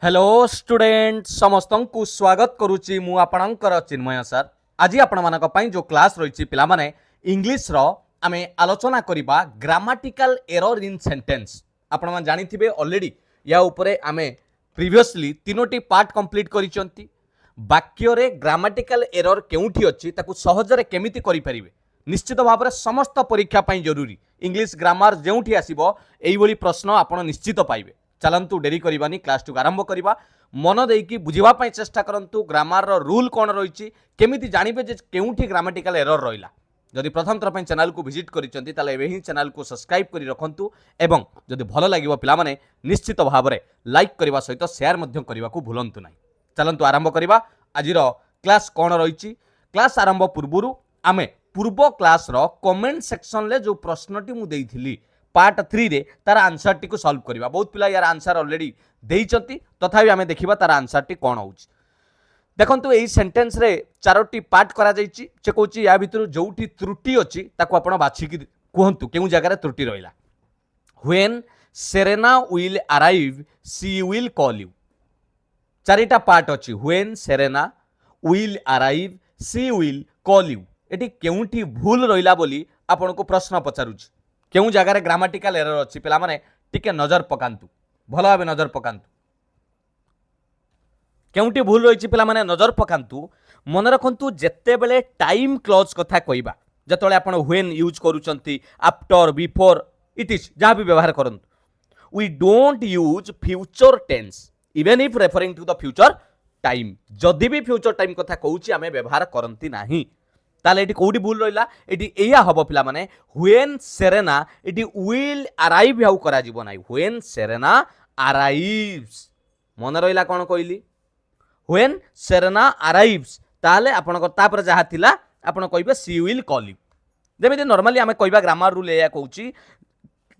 Hello student समस्त को स्वागत करुच्ची मु आपणकर चिन्मय सर आज आपण मानक पई जो क्लास रही पिला माने इंग्लिश रो आमे आलोचना करिबा ग्रामाटिकल एरर इन सेंटेंस आपण मान जानिथिबे ऑलरेडी या ऊपरे आमे प्रीवियसली तीनोटी पार्ट कंप्लीट करिसंती वाक्य रे ग्रामाटिकल एरर केउठी अछि ताकू सहज रे केमिति करि परिबे निश्चित भाव समस्त परीक्षा पई जरूरी इंग्लिश ग्रामर जेउठी आसीबो एई भली प्रश्न आपण निश्चित पाइबे चलतु डेरी करवानी क्लास टू आरंभ करवा मन देकी बुझापी चेष्टा करूँ ग्रामर रूल कौन रही केमी जानवे के ग्रामाटिकल एरर रहा जदि प्रथम थर चैनल को विजिट करें चैनल को सब्सक्राइब कर रखु एवं जदि भल लगे पाने निश्चित भाव में लाइक करने सहित शेयर करने को भूलु ना चलतु आरंभ करवा आज क्लास कौन रही क्लास आरंभ पूर्व आम पूर्व क्लास कमेंट सेक्शन में जो प्रश्नटी मुझे पार्ट 3 रे तार आंसर टी को सॉल्व करवा बहुत पिला यार आंसर ऑलरेडी देइचंती तथापि आमे देखिबा तार आंसर टी कोन होउची देखंतु एई सेंटेंस रे चारोटी पार्ट करा जाईची से कहूची या भितर जोठी त्रुटि अछि ताको आपण बाछि कि कहंतु केउ जगह रे त्रुटि रहिला when Serena will arrive she will call you चारिटा पार्ट अछि when Serena will arrive she will call you एटी केउठी भूल रहिला बोली आपण को प्रश्न पचारुची केउ जगार ग्रामाटिकल एरर अच्छी पिला माने टिके नजर पकांतु भल भाव नजर पकांतु केउटी भूल रही पिला माने नजर पकांतु मन रखंतु जेते बेले टाइम क्लॉज कथा कहबा जतले आपण व्हेन यूज करूचंती आफ्टर बिफोर इट इज जहाँ भी व्यवहार करंतु we don't use future tense even if referring to the future time जदि भी फ्यूचर टाइम कथा कहूची आमे व्यवहार करंती नाही ताले एटी कोडी भूल रहिला एटी एया हबो पिला माने when Serena eighty will arrive how करा जीवो नाही व्हेन सेरेना अराइव्स मन रहिला कोन कहली व्हेन सेरेना अराइव्स ताले आपण को तापर जहा थिला आपण कहबे सी विल कॉल यू जेमिति नॉर्मली आमे कहबा ग्रामर रूल एया कहूची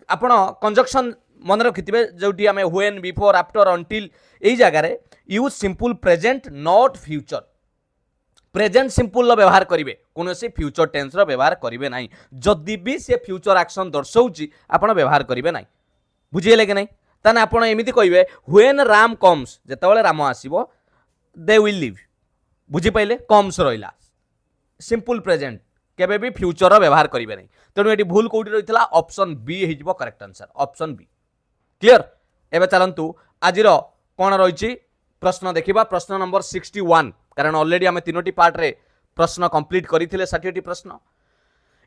आपण कंजक्शन मन रखिथिबे जोटी आमे व्हेन बिफोर आफ्टर अंटिल एई जगह रे use simple present not future present simple रो व्यवहार करिवे कोनोसी फ्यूचर टेंस रो व्यवहार करिवे नाही जदि भी से फ्यूचर एक्शन दर्शाउची आपण व्यवहार करिवे नाही बुझिले कि नाही ताने आपण एमिति कहिवे व्हेन राम कम्स जेतबेले राम आसीबो दे विल लिव बुझि पाइले कम्स रहिला सिंपल प्रेजेंट केबे भी फ्यूचर रो व्यवहार करिवे नाही तेणु एटी भूल कोठी रहितला ऑप्शन बी हिजबो correct answer option B clear एबे चलंतु आजिर कोन रहिछि प्रश्न देखिबा प्रश्न नंबर 61 कारण ऑलरेडी आम तीनोटी पार्ट रे प्रश्न कंप्लीट करथिले 60टी प्रश्न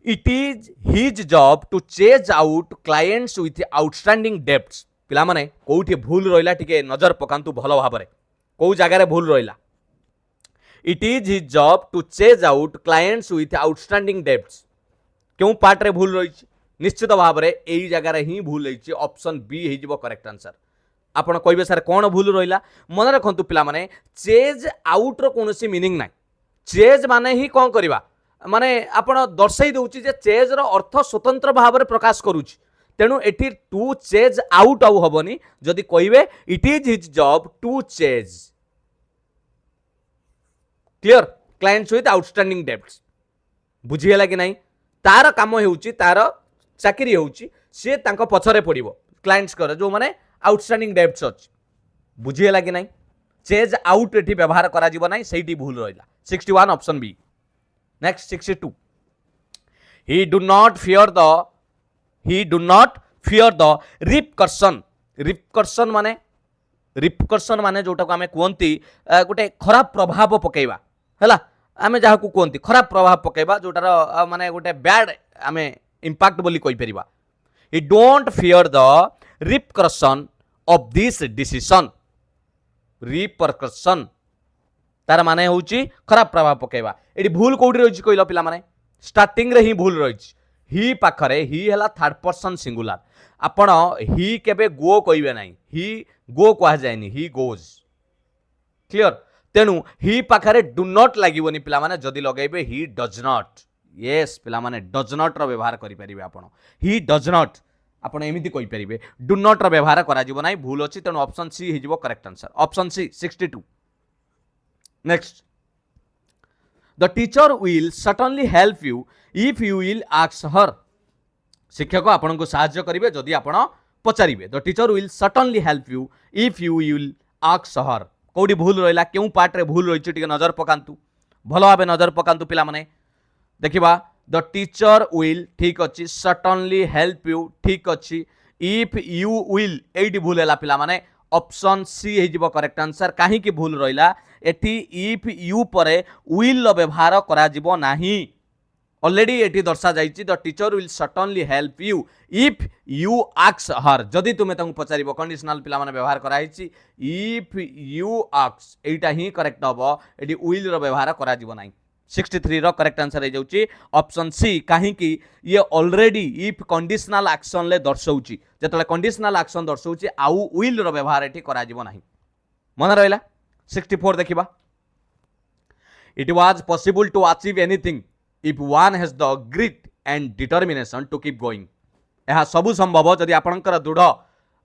it is his job to chase out clients with outstanding debts पिला माने कोठी भूल रहिला टिके नजर पकांतु भलो भाबरे को जगह रे भूल रहिला it is his job to chase out clients with outstanding debts क्यों पार्ट रे भूल रही निश्चित भाव में एई जगह रे ही भूल रही ऑप्शन बी हिजबो करेक्ट आंसर आपण कहबे सर कौन भूल रहिला मन रखंतु पिला माने चेज आउट रो कोनोसी मीनिंग नाही चेज माने ही कौन करिबा माने आपण दर्शाई दउची जे चेज रो अर्थ स्वतंत्र भाव में प्रकाश करूची तेणु एठी टू चेज आउट आउ हबनी जदि कहबे it is his job to chase clear clients with outstanding debts बुझिहेला कि नाही तार काम हेउची तार चाकरी हेउची से तांको पछरे पड़िबो क्लाइंट्स कर जो माने आउटस्टैंडिंग डेब्ट्स अछि बुझिहेला कि नाही चेज आउट एठी व्यवहार करा जीवो नाही सेठी भूल रहिला 61 option B next 62 he do not fear the repercussion माने जोटा को आमे कहंती गोटे खराब प्रभाव पकेबा हैला आमे जहा को कहंती खराब प्रभाव पकेबा जोटार माने गोटे बैड आमे इंपैक्ट बोली कहि परिबा he don't fear the repercussion of this decision repercussion तार माने होची खराब प्रभाव पकेबा एडी भूल कोडी रहिछि कहिलो पिला माने स्टार्टिंग रे ही भूल रहिछि ही पाखरे ही हला थर्ड पर्सन सिंगुलर आपण ही केबे गो कहिबे नाही ही गो कहा जायनी ही गोज क्लियर तेनु ही पाखरे डू नॉट लागिवनी पिला माने जदी लगेबे ही डज नॉट यस पिला माने डज नॉट रो व्यवहार करि परिबे आपण ही डज नॉट आपण एमिति कहि परिबे डू नॉट रो व्यवहार करा जीवो नाही भूल अछि तेनु ऑप्शन सी हिजबो correct answer option C 62 next the teacher will certainly help you if you will ask her शिक्षक आपन को सहायता करिवे जदि आपण पचारिबे the teacher will certainly help you if you will आक्सहर कोडी भूल रहिला केउ पार्ट रे भूल रहिछि टिके नजर पकांतु भलो भाबे नजर पकांतु पिला माने देखिबा द टीचर विल ठीक अछि सर्टनली हेल्प यू ठीक अछि इफ यू विल एडी भूल हैला पिला माने ऑप्शन सी हे जिवो करेक्ट आंसर काहे कि भूल रहिला एठी इफ यू परे विल लो व्यवहार करा जिवो नाही ऑलरेडी एटी दर्शा जाइछि the teacher will certainly help you if you ask her जदि तुमे तांको पचारिबो कंडीशनल पिला माने व्यवहार करा हिछि if you ask Etah he correct हबो एटी विल रो व्यवहार करा जिवो नाही 63 रो करेक्ट आंसर हे जाउछि ऑप्शन सी काहे कि ये ऑलरेडी इफ कंडीशनल एक्शन ले दर्शाउछि जेतले कंडीशनल एक्शन दर्शाउछि आउ विल रो व्यवहार एटी करा जिवो नाही मन रहला 64 देखिबा it was possible to achieve anything if one has the grit and determination to keep going यह सबु संभव जदि आपणकर दृढ़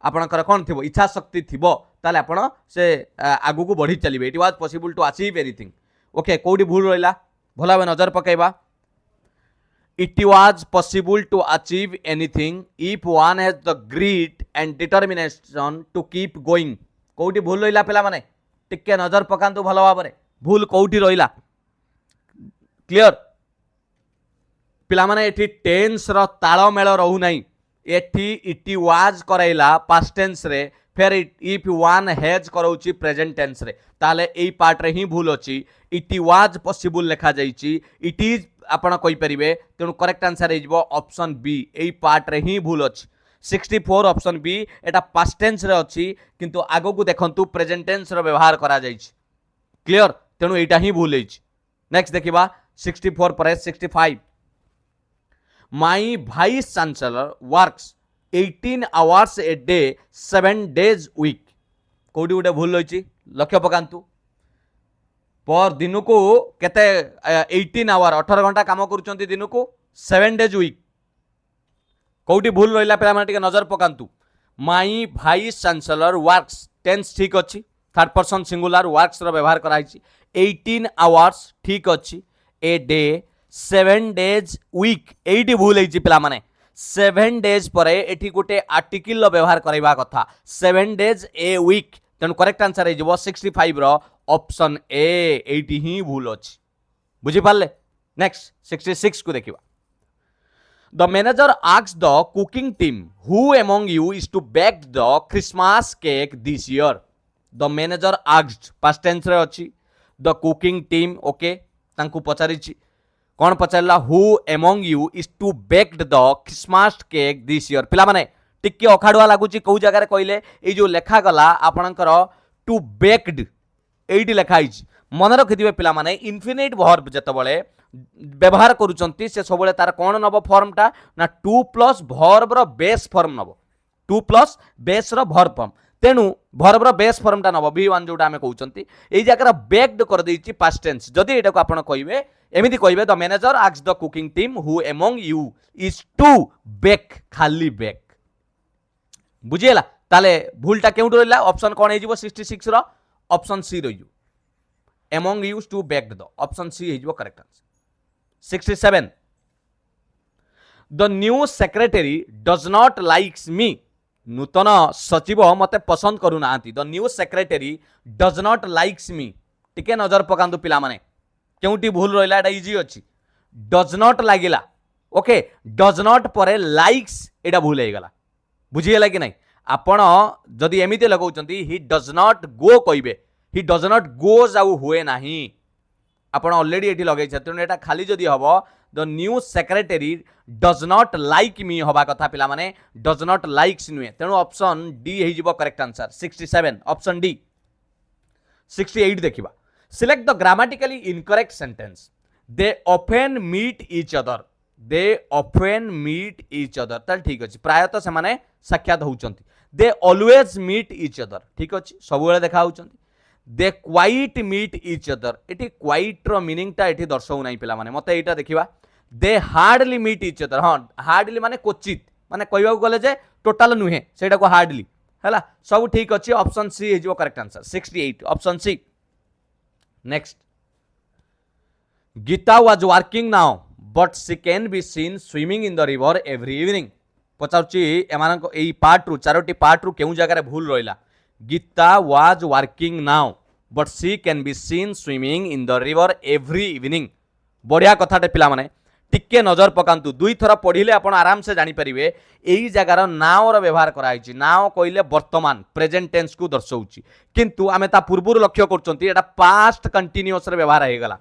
आपणकर कौन थी इच्छा शक्ति थी ताले आपण से आगु को बढ़ी चलिए it was possible to achieve anything okay कोडी भूल रहिला भला भाबे नजर पकाइबा it was possible to achieve anything if one has the grit and determination to keep going कोडी भूल रहिला पिला माने टिके नजर पकांतु भलो भाबरे भूल कोठी रहिला क्लियर पिला माने एठी टेंस रो ताळमेळ रहू नाही एठी इट वाज कराइला पास्ट टेंस रे फिर इफ वन हैज करौची प्रेजेंट टेंस रे ताले एई पार्ट रे ही भूल अछि इट वाज पॉसिबल लिखा जाईची इट इज आपण कहि परिबे तेनु करेक्ट आंसर हे जिवो ऑप्शन बी एई पार्ट रे ही भूल अछि 64 ऑप्शन बी एटा पास्ट टेंस रे अछि किंतु आगो को देखंतु प्रेजेंट टेंस रो व्यवहार करा जाईची क्लियर तेनु एटा ही भूल अछि नेक्स्ट देखिबा 64 पर 65 My vice chancellor works 18 hours a day 7 days week कोडी उडे भूल होइछि लक्ष्य पकांतु पर दिन को केते 18 आवर 18 घंटा काम करूचंती दिन को 7 डेज वीक कोडी भूल रहिला पेला माने टिके नजर पकांतु my vice chancellor works tense ठीक अछि थर्ड पर्सन सिंगुलर वर्क्स रो व्यवहार कराइछि 18 आवर्स ठीक अछि ए डे 7 डेज वीक एटी भूल होइछि पिला माने 7 डेज परे एठी गोटे आर्टिकल रो व्यवहार करैबा कथा 7 डेज ए वीक तेनु करेक्ट आंसर हे जबो 65 रो ऑप्शन ए एटी ही भूल अछि बुझि पाले नेक्स्ट 66 को देखिबा the manager asked the cooking team who among you is to bake the Christmas cake this year the manager asked past tense रे अछि द कुकिंग टीम ओके तांकु पचारिछि कौन पचारला who among you is to baked the Christmas cake this year पिला माने टिके अखाडुआ लागुची कौ जगह रे कहले ए जो लेखा गला आपणकर टू बेक्ड एडी लेखा आइछि मन रखिथिबे पिला माने इनफिनिट वर्ब जतबळे व्यवहार करूचंती से सबले तार कोन नबो फॉर्मटा ना टू प्लस वर्ब रो बेस फॉर्म नबो टू प्लस बेस रो वर्ब फॉर्म तेनु वर्ब रो बेस फॉर्मटा नबो v1 जोटा हमें कहउचंती एई जगह रे बेक्ड कर देइछि पास्ट टेंस जदि एटा को आपण कहिबे एमिति कहिबे the manager asked the cooking team who among you is to bake खाली बेक बुझिएला ताले भूलटा केउट रहला ऑप्शन कोन हे जिवो 66 रो ऑप्शन सी रहियो among you to baked the option C हे जिवो correct answer 67 the new secretary does not likes me नूतन सचिव मते पसंद करू नांती the new secretary does not likes me टिके नजर पकांदु पिला माने केउटी भूल रहिला एटा इजी अछि डज नॉट लागिला ओके डज नॉट परे लाइक्स एटा भूल हे गला बुझिएला कि नहीं आपण जदि एमिते लगाउचंती ही डज नॉट गो कहिबे ही डज नॉट गोज आउ हुए नाही आपण ऑलरेडी एटी लगै छथुन एटा खाली जदि हबो the new secretary does not like me हबा कथा पिला माने डज नॉट लाइक्स नुए तेनु ऑप्शन डी हे जिवो करेक्ट आंसर 67 ऑप्शन डी 68 देखिबा select the grammatically incorrect sentence they often meet each other they often meet each other ताल ठीक अछि प्रायतः से माने साक्षात होउचंती they always meet each other ठीक अछि सब बेले देखा होउचंती they quite meet each other एटी क्वाइट रो मीनिंग ता एटी दर्शाउ नाही पिला माने मते एटा देखिबा they hardly meet each other हां हार्डली माने क्वचित माने कहबा गले जे टोटल नुहे सेटा को हार्डली हला सब ठीक अछि ऑप्शन सी हे जो correct answer 68 option C next Geeta was working now but she can be seen swimming in the river every evening पचाउची एमानक एई पार्ट रु चारोटी पार्ट रु केउ जगह रे भूल रहिला Geeta was working now but she can be seen swimming in the river every evening. बढ़िया कथाटे पिला माने टिके नजर पकांतु दुई थर पढ़िले आपण आराम से जानि परिबे एई जगार नाव रो व्यवहार कराइछि। नाव कइले वर्तमान प्रेजेंट टेंस को दर्शाउछि किंतु आमे ता पूर्वरु लक्ष्य करचंती एटा पास्ट कंटीन्यूअस रे व्यवहार हे गला।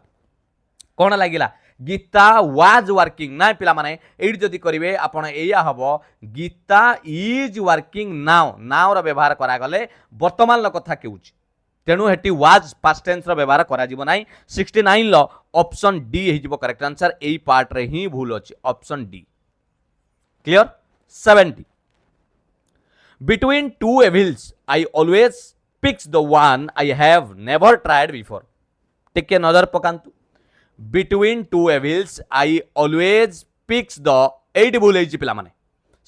कोन लागिला गीता वाज वर्किंग ना पिला माने एडी जदी करिवे आपण एया हबो Geeta is working now. Now रो व्यवहार करा गले वर्तमान लो कथा केउछि तेणु हेटी वाज पास्ट टेंस रो व्यवहार करा जिवो नाही। 69 लो ऑप्शन डी हे जिवो करेक्ट आंसर। एई पार्ट रे ही भूल अछि option D. Clear. 70 between two evils I always picks the one I have never tried before. टिके नजर पकांतु between two evils I always picks the एडी भूल हे पिला माने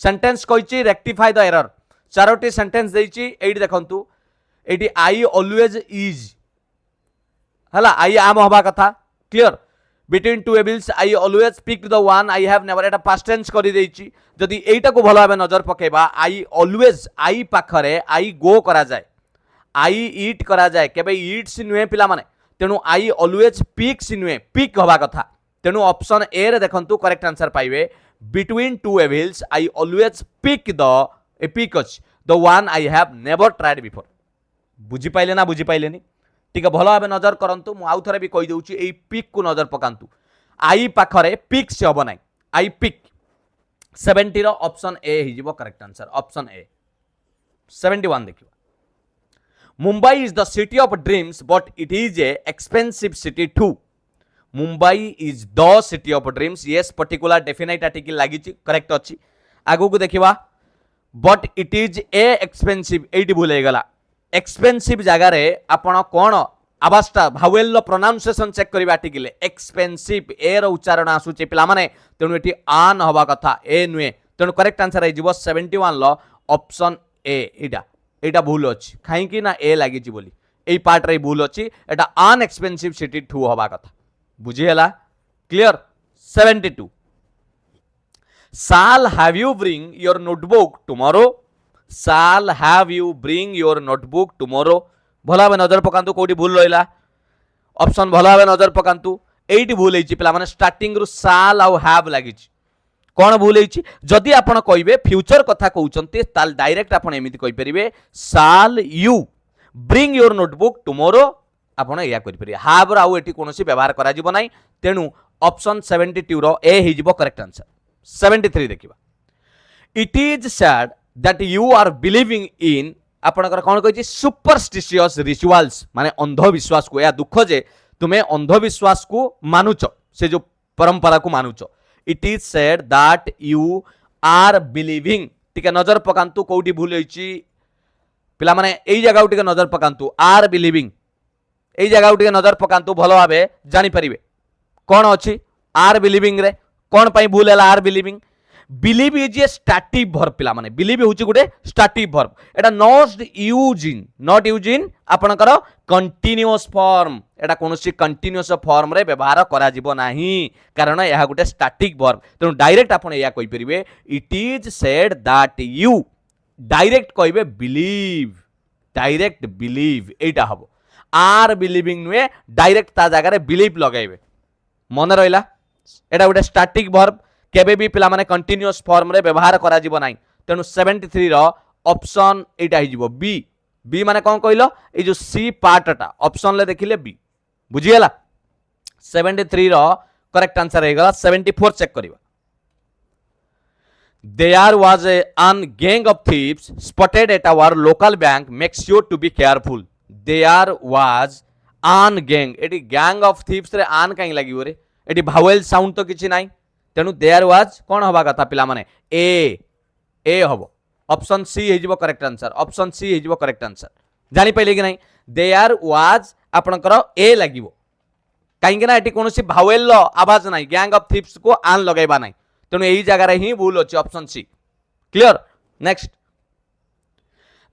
सेंटेंस कहिछि रेक्टिफाई द एरर। चारोटी सेंटेंस देछि एडी देखंतु एटी आई ऑलवेज इज हला आई आम हवा कथा। Clear. Between two evils I always pick the one I have never एटा पास्ट टेंस करि देछि। जदि एटा को भलो भाबे नजर पकेबा आई ऑलवेज आई पाखरे आई गो करा जाय आई ईट करा जाय केबे ईट्स नुहे पिला माने तेनु आई ऑलवेज पिक्स नुहे पिक हवा कथा। तेनु ऑप्शन ए रे देखंतु करेक्ट आंसर पाइबे between two evils I always pick the a pick अछि the one I have never tried before. बुझी पाइले ना बुझी पाइले नी ठीक भलो भाबे नजर करंतु मु आउ थरे भी कहि दउची एई पिक को नजर पकांतु आई पाखरे पिक से हबो नाही I pick. 70 row option A हि जिवो करेक्ट आंसर ऑप्शन ए। 71 देखिबा Mumbai is the city of dreams but it is a expensive city too. Mumbai is the city of dreams yes particular definite article लागिची correct अछि। आगु को देखिबा but it is a expensive एडी भूल हे गला। एक्सपेंसिव जगह रे आपण कोन आवाजटा भावेल लो प्रोनाउंसिएशन चेक करबा आर्टिकल एक्सपेंसिव ए रो उच्चारण आसुचे पिला माने तेनु एठी आन हवा कथा ए नुए तेनु करेक्ट आंसर हे जिवो 71 लो ऑप्शन ए। एटा भूल अछि खाई कि ना ए लागि छि बोली एई पार्ट रे भूल अछि एटा अन एक्सपेंसिव सिटी टू हवा कथा बुझी हला। Clear. 72 Shall have you bring your notebook tomorrow? Shall have you bring your notebook tomorrow? भला भाबे नजर पकांतु कोठी भूल रहिला ऑप्शन भला भाबे नजर पकांतु एठी भूल हेछि पिला माने स्टार्टिंग रु शाल आउ हैव लागिछि कोन भूल हेछि। जदि आपण कहिबे फ्यूचर कथा कहउचंती ताल डायरेक्ट आपण एमिति कहि परिबे shall you bring your notebook tomorrow आपण या करि परिबे हैव आउ एठी कोनोसी व्यवहार करा जिवो नाही तेनु ऑप्शन 72 रो ए हि जिवो करेक्ट आंसर। 73 देखिबा it is sad that you are believing in आपणकर कौन कही सुपरस्टिशियस रिचुअल्स माने अंधविश्वास को या दुख जे तुम्हें अंधविश्वास को मानुच से जो परंपरा को मानुच। It is said that you are believing टिके नजर पकांतु कोठी भूल होईची पिला माने एई जगह टिके नजर पकांतु आर बिलीविंग एई जगह टिके नजर पकांतु भलो भाबे जानि परिबे कोन अछि आर बिलीविंग रे कोन पई भूल हैला are believing. Believe is a static verb पिला माने बिलीव होची गुटे स्टैटिक वर्ब एटा नॉट यूज इन आपनकर कंटीन्यूअस फॉर्म एटा कोनोसी कंटीन्यूअस फॉर्म रे व्यवहार करा जिवो नाही कारण यह गुटे स्टैटिक वर्ब तेनु डायरेक्ट आपण या कहि परिबे it is said that you direct कहिबे बिलीव डायरेक्ट बिलीव एटा हबो आर बिलीविंग नुए डायरेक्ट ता जगह रे बिलीव लगाइबे मन रहिला एटा गुटे स्टैटिक वर्ब केबे भी पिला माने कंटीन्यूअस फॉर्म रे व्यवहार करा जिवो नाही तेनु 73 रो ऑप्शन एटा हि जिवो बी। बी माने कोन कहिलो ए जो सी पार्टटा ऑप्शन ले देखिले बी बुझी गेला। 73 रो करेक्ट आंसर हे गला 74 चेक करिवा there was an gang of thieves spotted at our local bank make sure to be careful. There was an gang एटी गैंग ऑफ थीव्स रे आन काई लागिवो रे एटी भावेल साउंड तो किछि नाही तेणु देयर वाज कौन हवा कथा पिला माने ए हबो ऑप्शन सी हे जिवो करेक्ट आंसर ऑप्शन सी हे जिवो करेक्ट आंसर जानि पइले कि नाही देयर वाज आपनकर ए लागिवो काहे कि ना एटी कोनोसी भावेल लो आवाज नाही गैंग ऑफ थीव्स को आन लगाइबा नाही तेणु एही जगह रे ही भूल अछि option C. Clear. Next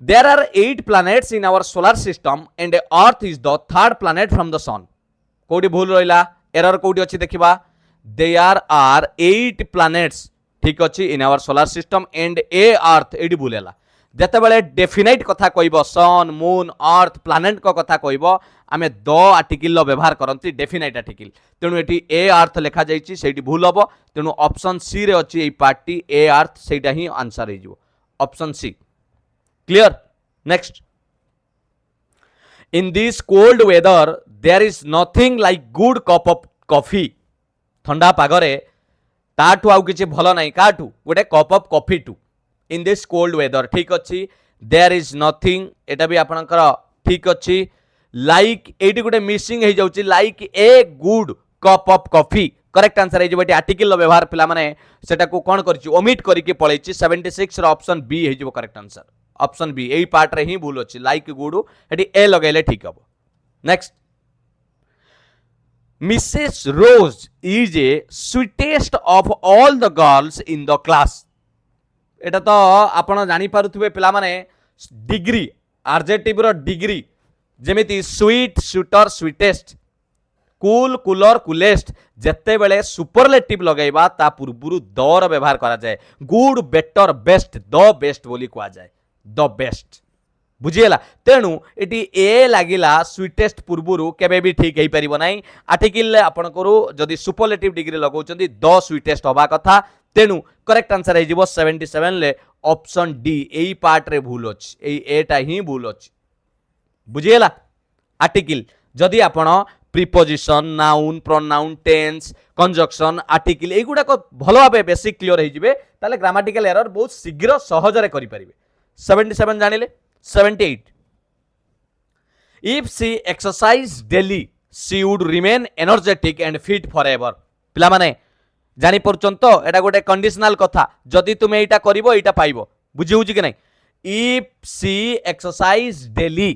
there are 8 planets in our solar system and earth is the third planet from the sun। कोडी भूल रहिला एरर कोडी अछि देखिबा there are 8 planets ठीक अच्छी in our solar system and a earth एडी भूलेला जेतेबेले डेफिनाइट कथा कहब सन मून अर्थ प्लानेट को कथा कहब आमे द आर्टिकल व्यवहार करती डेफिनाइट आर्टिकल तेणु ये ए अर्थ लिखा जाइए से भूल हम तेणु ऑप्शन सी रे अच्छी ये पार्टी ए अर्थ से ही आंसर हो option C clear next in this cold weather there is nothing like good cup of coffee ठंडा पागरे ताठू आउ किछि भलो नाही काठू गोटे cup of coffee to in this cold weather ठीक अच्छी देयर इज नथिंग एटा भी आपनकर ठीक अच्छी लाइक एटी गोटे मिसिंग हो जाउची like a good cup of coffee correct answer हो आर्टिकल व्यवहार पिला माने सेटा को कोन करछि ओमिट करिके पळैछि 76 रो ऑप्शन बी हो करेक्ट आंसर ऑप्शन बी एई पार्ट रे ही भूल अच्छी लाइक गुड एटी ए लगेले ठीक हबो next Mrs Rose is a sweetest of all the girls in the class एटा तो आपण जानी पारुथिबे पिला माने डिग्री एडजेक्टिव रो डिग्री जेमिति sweet sweeter sweetest cool cooler coolest जेते बेले सुपरलेटिव लगेबा ता पूर्वरु दर व्यवहार करा जाए good better best the best बोली कहा जाए द बेस्ट बुझीगला तेणु ये ए लगिला स्वीटेस्ट पूर्वरु केबे भी ठीक हो पारिबो नाही आर्टिकल आपनकरू जदि सुपरलेटिव डिग्री लगाउचंदी द स्वीटेस्ट होबा कथा तेणु करेक्ट आंसर है 77 ले ऑप्शन डी एई पार्ट रे भूल अछि एई एटा ही भूल अछि बुझीगला आर्टिकल जदि आपण preposition noun pronoun tense conjunction article एगुडा को भलो भाबे बेसिक क्लियर हो जिवे ताले ग्रामेटिकल एरर बहुत शीघ्र सहजरे करि परिबे 77 जानिले 78 if she exercise daily she would remain energetic and fit forever पिला माने जानि परछन तो एटा गोटे कंडीशनल कथा जदि तुमे एटा करिवो एटा पाइबो बुझी होउची कि नहीं if she exercise daily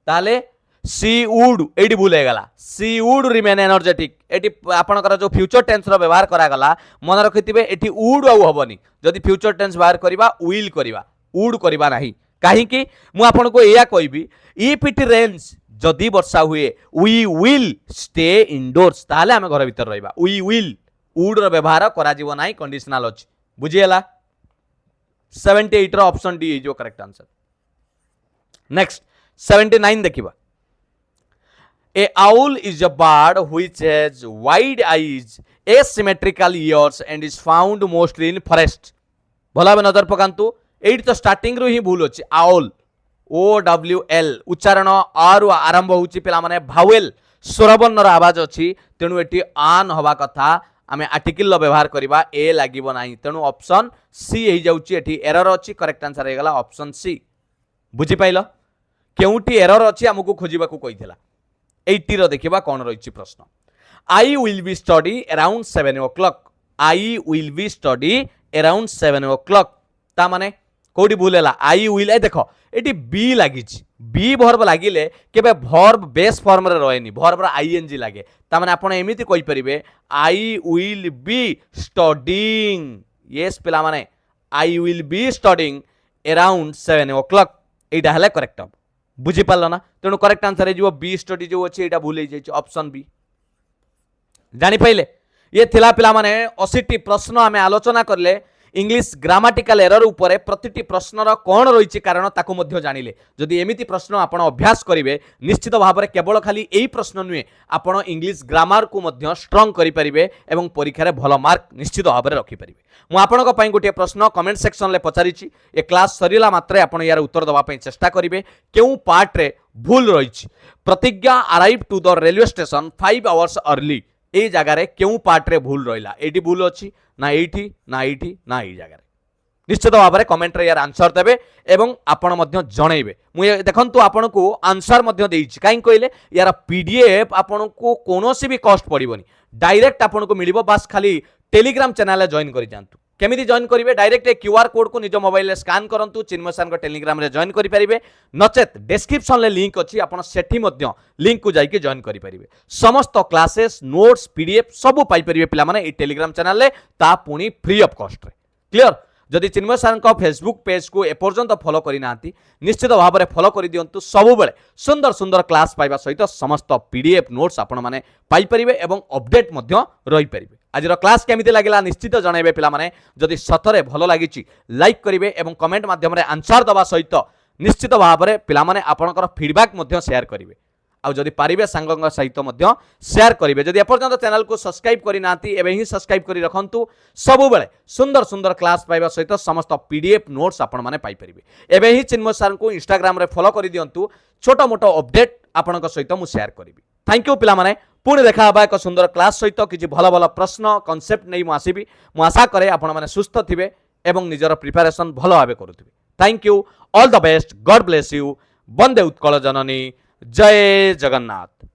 ताले सी वुड एटी भूल गला सी वुड रिमेन एनर्जेटिक एटी आपनकर जो फ्यूचर टेंस रो व्यवहार करा गला मन रखिथिबे एटी वुड आउ हबनी जदि फ्यूचर टेंस व्यवहार करिबा विल करिबा वुड करिबा नाही काहे कि मु आपन को एया कहबी इफ इट रेन्स जदि वर्षा हुए वी विल स्टे इंडोर्स ताले हम घर भीतर रहबा वी विल वुड रो व्यवहार करा जीवो नाही कंडीशनल अछि बुझी गेला 78 रो option D is correct answer next 79 देखिबा A owl is a bird which has wide eyes, asymmetrical ears and is found mostly in forest. भला नजर पकांतु एठी तो स्टार्टिंग रो ही भूल अछि owl O W L उच्चारण आर आरंभ होउछि पिला माने भावेल स्वरवर्ण रो आवाज अछि तेनु एठी आन होबा कथा आमे आर्टिकल लो व्यवहार करबा ए लागिबो नाही तेनु ऑप्शन सी हे जाउछि एठी एरर अछि करेक्ट आंसर हे गला ऑप्शन सी बुझि पाइलो केउटी एरर अछि हमकु खोजिबा को कहितला 80 रो देखिबा कोन रहिछि प्रश्न आई will B study around 7 o'clock I will B study around 7 o'clock ता माने कोडी भूलेला आई विल ए देखो एटी बी लागिछि बी वर्ब लागिले केबे वर्ब बेस फॉर्म रे रहैनी वर्ब रा आईएनजी लागे ता माने आपण एमिति कहि परिबे I will be studying yes पिला माने I will be studying around 7 o'clock एटा हले करेक्ट अब बुझी पारल ना तेणु करेक्ट आंसर है बी स्टडी जो अच्छे यहाँ भूल ऑप्शन बी जानी पाइले ये थिला पिला माने 80 प्रश्न आमे आलोचना करले इंग्लिश ग्रामाटिकल एरर उपरे प्रतिटी प्रश्नर कौन रही कारण ताकू मध्य जानिले जदि एमिति प्रश्न आपण अभ्यास करिवे निश्चित भाव में केवल खाली यही प्रश्न नुहे आपण इंग्लिश ग्रामर को मध्य स्ट्रंग करि परिबे एवं परीक्षा रे भलो मार्क निश्चित भाव में रखि परिबे मु आपनको पई गोटे प्रश्न कमेंट सेक्शन ले पचारिछि ए क्लास सरिला मात्रे आपण यार उत्तर दवा पई चेष्टा करिवे केउ पार्ट रे भूल रहिछि प्रतिज्ञा arrive to the railway station 5 hours early ए जगह रे केउ पार्ट रे भूल रहिला एटी भूल अछि ना एठी ना एठी ना ए जगह निश्चित भाव में कमेंट रे यार आंसर देबे एवं आपण मध्य जणैबे मु देखंतु आपण को आंसर मध्य देइछि काई कहले यार पीडीएफ आपण को कोनोसी भी कॉस्ट पड़िबोनी डायरेक्ट आपण को मिलिबो बस खाली टेलीग्राम चैनल रे जॉइन करि जानतु केमिति जॉइन करिवे डायरेक्ट क्यूआर कोड को निज मोबाइल रे स्कैन करंतु चिन्मय सर को टेलीग्राम रे जॉइन करि परिबे नचेत डिस्क्रिप्शन ले लिंक अछि आपण सेठी मध्य लिंक को जाई के जॉइन करि परिबे समस्त क्लासेस नोट्स पीडीएफ सब पाई परिबे पिला माने ए टेलीग्राम चैनल ले ता पुनी फ्री ऑफ कॉस्ट रे क्लियर जदि चिन्मय सार को फेसबुक पेज को एपर्यंत फॉलो करना निश्चित भाव में फॉलो कर दिंतु सब बेले सुंदर सुंदर क्लास पाइबा सहित समस्त पीडीएफ नोट्स आपण मैंने पाइपर एवं अपडेट रही पारे। आज क्लास केमिति लागला निश्चित जनइबे पिला माने जदि सतरे भलो लागिछि लाइक करिवे एवं कमेंट माध्यम आंसर दवा सहित निश्चित भाव में पिला माने आपणकर फीडबैक मध्य शेयर करिवे आउ जदि पारिबे सांगंग सहित मध्य शेयर करिवे। जदि एपर्यंत चैनल को सब्सक्राइब करिनांती एबे ही सब्सक्राइब करि रखंतु सबु बेले सुंदर सुंदर क्लास पाइबा सहित समस्त पीडीएफ नोट्स आपण माने पाइ परिबे। एबे ही चिन्मय सर को इंस्टाग्राम रे फॉलो करि दियंतु छोटो मोटो अपडेट आपणक सहित मु शेयर करिवि। थैंक यू पिला माने पुणी देखा हबा एक सुंदर क्लास सहित किछि भल भल प्रश्न कॉन्सेप्ट नै मु आसीबी। मु आशा करे आपण माने सुस्थ थिबे एवं निजर प्रिपरेशन भल भाबे करुथिबे। Thank you all the best God bless you. वंदे उत्कल जननी जय जगन्नाथ।